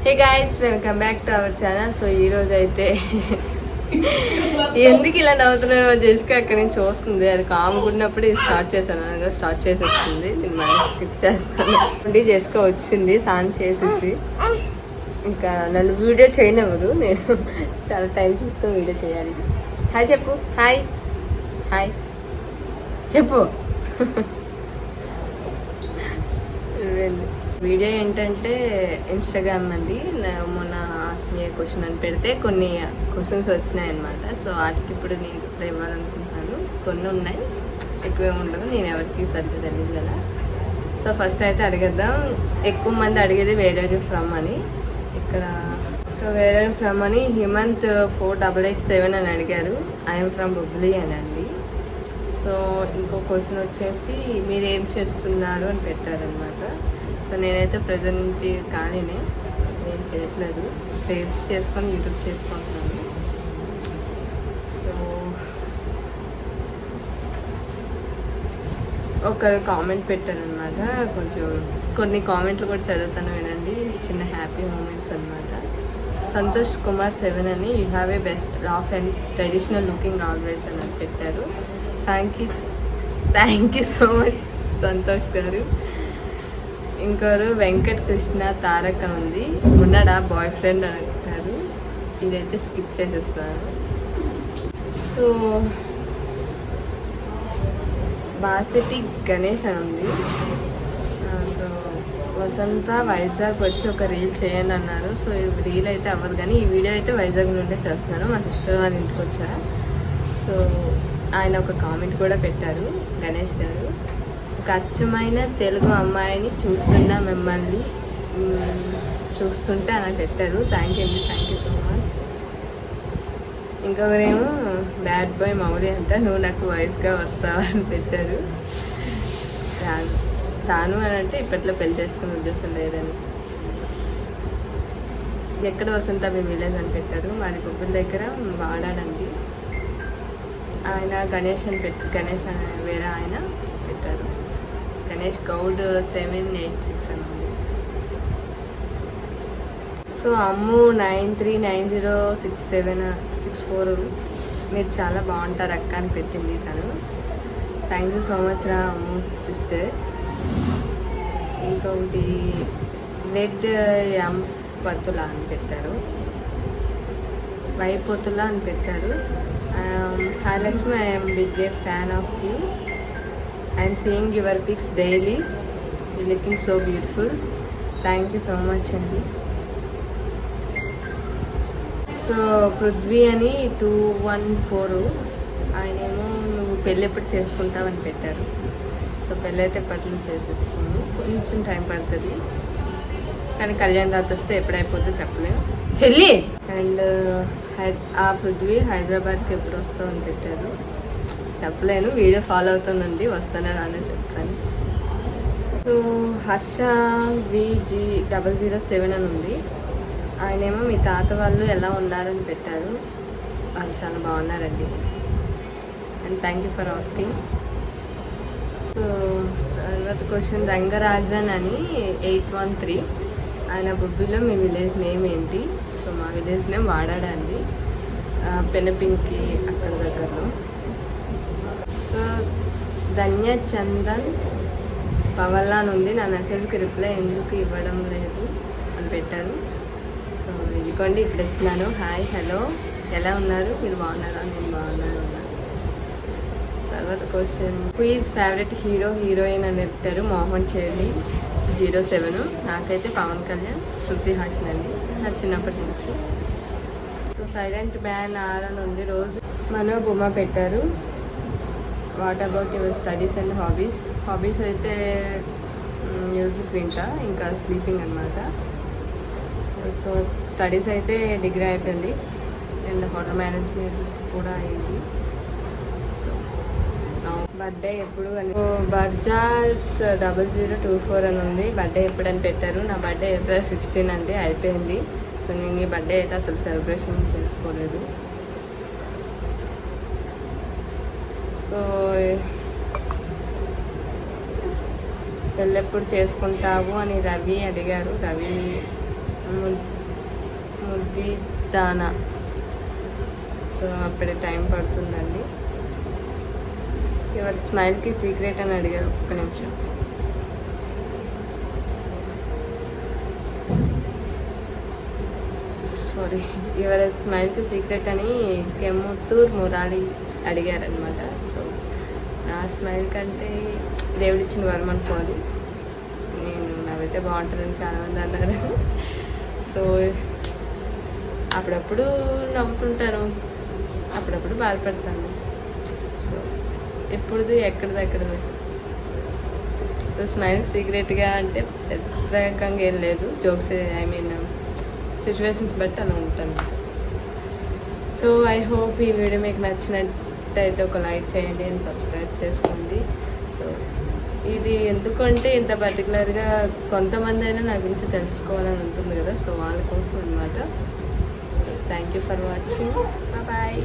Hey guys, welcome back to our channel. So ఈ రోజు అయితే ఎందుకు ఇలా నవ్వుతున్నారో జెసికా అక్కడి నుంచి వస్తుంది. అది కాముకున్నప్పుడు స్టార్ట్ చేశాను, అనగా స్టార్ట్ చేసి వచ్చింది. నేను మళ్ళీ స్కిప్ చేస్తాను. జెసికా వచ్చింది స్నానం చేసేసి. ఇంకా నన్ను వీడియో చేయనివ్వదు, నేను చాలా టైం తీసుకొని వీడియో చేయాలి. హాయ్ చెప్పు, హాయ్ హాయ్ చెప్పు. వీడియో ఏంటంటే ఇన్స్టాగ్రామ్ అండి, మొన్న ఆస్మి క్వశ్చన్ అని పెడితే కొన్ని క్వశ్చన్స్ వచ్చినాయి అనమాట. సో వాటికి ఇప్పుడు నేను రిప్లై ఇవ్వాలనుకుంటున్నాను. కొన్ని ఉన్నాయి, ఎక్కువ ఉండవు, నేను ఎవరికి సరిగ్గా తెలియదు కదా. సో ఫస్ట్ అయితే అడిగేద్దాం. ఎక్కువ మంది అడిగేది వేర్ ఆర్ యూ ఫ్రమ్ అని. ఇక్కడ so where are you from అని హిమంత్ 4887 అని అడిగారు. ఐఎమ్ ఫ్రమ్ బుబ్లీ అని అండి. సో ఇంకో క్వశ్చన్ వచ్చేసి మీరు ఏం చేస్తున్నారు అని పెట్టారనమాట. సో నేనైతే ప్రజెంట్ ఖాళీనే, ఏం చేయట్లేదు, రీల్స్ చేసుకొని యూట్యూబ్ చేసుకుంటున్నాను. సో ఒకరు కామెంట్ పెట్టారనమాట, కొంచెం కొన్ని కామెంట్లు కూడా చదువుతాను వినండి, చిన్న హ్యాపీ మూమెంట్స్ అనమాట. సంతోష్ కుమార్ 7 అని you have a best laugh and traditional looking always అని పెట్టారు. Thank you so much Santosh గారు. ఇంకోరు వెంకట్ కృష్ణ తారక్ అని ఉంది. ఉన్నాడా బాయ్ ఫ్రెండ్ అని అంటారు. ఇదైతే స్కిప్ చేసేస్తాను. సో బాసిటి గణేష్ అని ఉంది. సో వసంత వైజాగ్ వచ్చి ఒక రీల్ చేయండి అన్నారు. సో ఈ రీల్ అయితే అవ్వదు, కానీ ఈ వీడియో అయితే వైజాగ్ నుండే చేస్తున్నాను. మా సిస్టర్ వాళ్ళ ఇంటికి వచ్చా. సో ఆయన ఒక కామెంట్ కూడా పెట్టారు గణేష్ గారు. ఒక అచ్చమైన తెలుగు అమ్మాయిని చూస్తున్నా మిమ్మల్ని చూస్తుంటే అలా పెట్టారు. Thank you so much. ఇంకొకరేమో బ్యాడ్ బాయ్ మౌలి అంట, నువ్వు నాకు వైఫ్గా వస్తావా అని పెట్టారు. తాను అని అంటే ఇప్పట్లో పెళ్లి చేసుకునే ఉద్దేశం లేదని. ఎక్కడ వసంత మీ విలేజ్ అని పెట్టారు. మాది బొబ్బుల దగ్గర వాడాడండి. ఆయన గణేష్ అని గణేష్ అని వేరే ఆయన పెట్టారు. గణేష్ గౌడ్ 786 అని ఉంది. సో అమ్ము 93906764 మీరు చాలా బాగుంటారు అక్క అని పెట్టింది తను. థ్యాంక్ యూ సో మచ్ రా అమ్ము సిస్టర్. ఇంకొకటి రెడ్ ఎం పత్తుల అని పెట్టారు, వైపొత్తుల అని పెట్టారు. Hi Lakshmi, I am biggest fan of you. I am seeing your pics daily. You looking so beautiful. Thank you so much అండి. సో పృథ్వీ అని 214 ఆయనేమో నువ్వు పెళ్ళి ఎప్పుడు చేసుకుంటావు అని పెట్టారు. సో పెళ్ళి అయితే పట్ల చేసేసుకున్నాను, కొంచెం టైం పడుతుంది, కానీ కళ్యాణ్ రాత్రి వస్తే ఎప్పుడైపోతే చెప్పలేము చెల్లి. అండ్ ఆ పృథ్వీ హైదరాబాద్కి ఎప్పుడు వస్తావు అని పెట్టారు. చెప్పలేను, వీడియో ఫాలో అవుతుందండి, వస్తానే రానే చెప్తాను. సో హర్ష VG007 అని ఉంది. ఆయనేమో మీ తాత వాళ్ళు ఎలా ఉన్నారని పెట్టారు. వాళ్ళు చాలా బాగున్నారండి. And thank you for asking. So తర్వాత క్వశ్చన్ రంగరాజన్ అని 813 ఆయన బుబ్బిలో మీ విలేజ్ నేమ్ ఏంటి? సో మా విలేజ్ నేమ్ వాడాడండి, పెనపింకి అక్కడ దగ్గరలో. సో ధన్య చందన్ పవల్లా అని ఉంది. నా మెసేజ్కి రిప్లై ఎందుకు ఇవ్వడం లేదు అని పెట్టారు. సో ఇదిగోండి ఇప్పుడు ఇస్తున్నాను. హాయ్ హలో ఎలా ఉన్నారు, మీరు బాగున్నారా? నేను బాగున్నాను. తర్వాత question who is favourite hero heroine అని పెట్టారు. మోహన్ చేరి 07. నాకైతే పవన్ కళ్యాణ్, శృతి హాసన్ అండి, నా చిన్నప్పటి నుంచి. సో సైలెంట్ బ్యాన్ ఆర్ నుండి రోజు మనోబొమ్మ పెట్టారు. What about your studies and hobbies అయితే మ్యూజిక్ వింటా, ఇంకా స్లీపింగ్ అనమాట. సో స్టడీస్ అయితే డిగ్రీ అయిపోయింది అండ్ హోటల్ మేనేజ్మెంట్ కూడా అయింది. సో బర్త్డే ఎప్పుడు అని బజాజ్ 0024 అని ఉంది. బర్త్డే ఎప్పుడని పెట్టారు. నా బర్త్డే April 16 అండి, అయిపోయింది. సో నేను ఈ బర్త్డే అయితే అసలు సెలబ్రేషన్ చేసుకోలేదు. సో పెళ్ళెప్పుడు చేసుకుంటావు అని రవి అడిగారు. రవి ఇది దానా. సో అప్పుడే టైం పడుతుందండి. యువర్ స్మైల్కి సీక్రెట్ అని అడిగారు. ఒక్క నిమిషం. సారీ, యువర్ స్మైల్కి సీక్రెట్ అని కెమ్ముత్తూర్ మురారి అడిగారనమాట. సో నా స్మైల్ కంటే దేవుడిచ్చిన వరం అనుకోవాలి. నేను నవ్వితే బాగుంటుందని చాలామంది అన్నారు. సో అప్పుడప్పుడు నవ్వుతుంటాను, అప్పుడప్పుడు బాధపడతాను. సో ఎప్పుడుది ఎక్కడిది. సో స్మైల్ సీక్రెట్గా అంటే ప్రత్యేకంగా ఏం లేదు. జోక్స్ ఐ మీన్ సిచ్యువేషన్స్ బట్టి అలా ఉంటాను. సో ఐ హోప్ ఈ వీడియో మీకు నచ్చినట్టయితే ఒక లైక్ చేయండి అండ్ సబ్స్క్రైబ్ చేసుకోండి. సో ఇది ఎందుకంటే ఇంత పర్టికులర్గా కొంతమంది అయినా నా గురించి తెలుసుకోవాలని ఉంటుంది కదా. సో వాళ్ళ కోసం అనమాట. So thank you for watching. Bye.